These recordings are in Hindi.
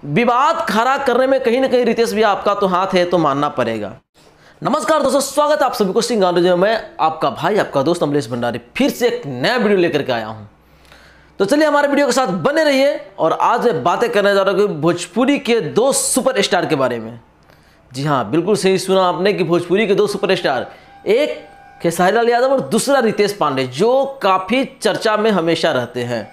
विवाद खड़ा करने में कहीं ना कहीं रितेश भैया आपका तो हाथ है, तो मानना पड़ेगा। नमस्कार दोस्तों, स्वागत है आप सभी को सिंगार में। आपका भाई आपका दोस्त अमलेश भंडारी फिर से एक नया वीडियो लेकर के आया हूं। तो चलिए हमारे वीडियो के साथ बने रहिए। और आज मैं बातें करने जा रहा हूं भोजपुरी के दो सुपरस्टार के बारे में। जी हाँ, बिल्कुल सही सुना आपने कि भोजपुरी के दो सुपरस्टार, एक खेसारी लाल यादव और दूसरा रितेश पांडे, जो काफ़ी चर्चा में हमेशा रहते हैं।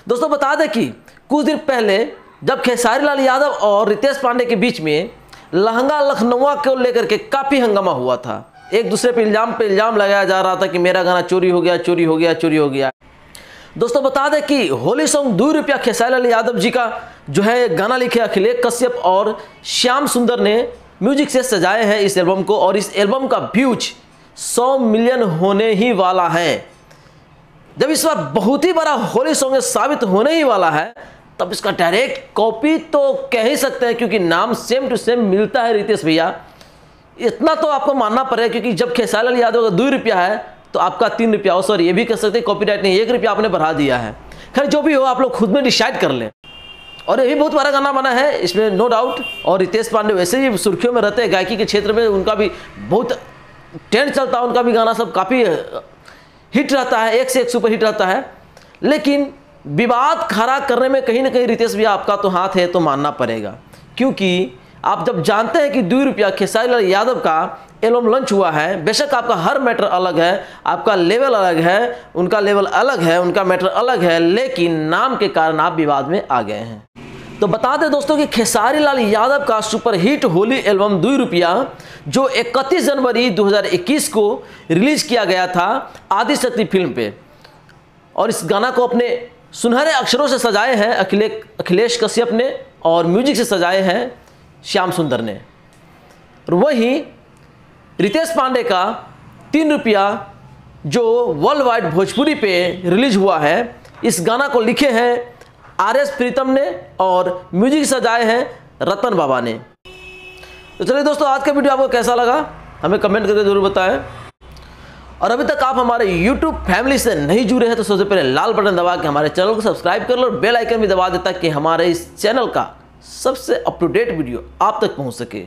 दोस्तों बता दें कि कुछ दिन पहले जब खेसारी लाल यादव और रितेश पांडे के बीच में लहंगा लखनऊ को लेकर के काफ़ी हंगामा हुआ था। एक दूसरे पे इल्ज़ाम लगाया जा रहा था कि मेरा गाना चोरी हो गया, चोरी हो गया, चोरी हो गया। दोस्तों बता दें कि होली सॉन्ग 2 रुपया खेसारी लाल यादव जी का जो है गाना लिखे अखिलेश कश्यप और श्याम सुंदर ने म्यूजिक से सजाए हैं इस एल्बम को। और इस एल्बम का व्यूज 100 मिलियन होने ही वाला है। जब इस बार बहुत ही बड़ा होली सॉन्ग साबित होने ही वाला है, तब इसका डायरेक्ट कॉपी तो कह ही सकते हैं, क्योंकि नाम सेम टू सेम मिलता है रितेश भैया। इतना तो आपको मानना पड़ेगा, क्योंकि जब खेसारी लाल यादव का 2 रुपया है तो आपका 3 रुपया, और सॉरी ये भी कह सकते हैं कॉपीराइट नहीं, 1 रुपया आपने बढ़ा दिया है। खैर जो भी हो, आप लोग खुद में डिसाइड कर लें। और ये भी बहुत बड़ा गाना बना है, इसमें नो डाउट। और रितेश पांडे वैसे ही सुर्खियों में रहते हैं गायकी के क्षेत्र में, उनका भी बहुत ट्रेंड चलता है, उनका भी गाना सब काफ़ी हिट रहता है, एक से एक सुपर हिट रहता है। लेकिन विवाद खड़ा करने में कहीं ना कहीं रितेश भैया आपका तो हाथ है, तो मानना पड़ेगा। क्योंकि आप जब जानते हैं कि 2 रुपया खेसारी लाल यादव का एल्बम लॉन्च हुआ है, बेशक आपका हर मैटर अलग है, आपका लेवल अलग है, उनका लेवल अलग है, उनका मैटर अलग है, लेकिन नाम के कारण आप विवाद में आ गए हैं। तो बता दें दोस्तों कि खेसारी लाल यादव का सुपरहिट होली एल्बम 2 रुपया, जो 31 जनवरी 2021 को रिलीज किया गया था आदिशक्ति फिल्म पे, और इस गाना को अपने सुनहरे अक्षरों से सजाए हैं अखिलेश कश्यप ने, और म्यूजिक से सजाए हैं श्याम सुंदर ने। और वहीं रितेश पांडे का 3 रुपया जो वर्ल्ड वाइड भोजपुरी पे रिलीज हुआ है, इस गाना को लिखे हैं RS प्रीतम ने और म्यूजिक सजाए हैं रतन बाबा ने। तो चलिए दोस्तों, आज का वीडियो आपको कैसा लगा हमें कमेंट करके जरूर बताएं। और अभी तक आप हमारे YouTube फैमिली से नहीं जुड़े हैं तो सबसे पहले लाल बटन दबा के हमारे चैनल को सब्सक्राइब कर लो और बेल आइकन भी दबा देता कि हमारे इस चैनल का सबसे अप टू डेट वीडियो आप तक पहुंच सके।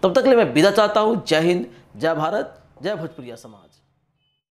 तब तक के लिए मैं विदा चाहता हूं। जय हिंद, जय भारत, जय भोजपुरिया समाज।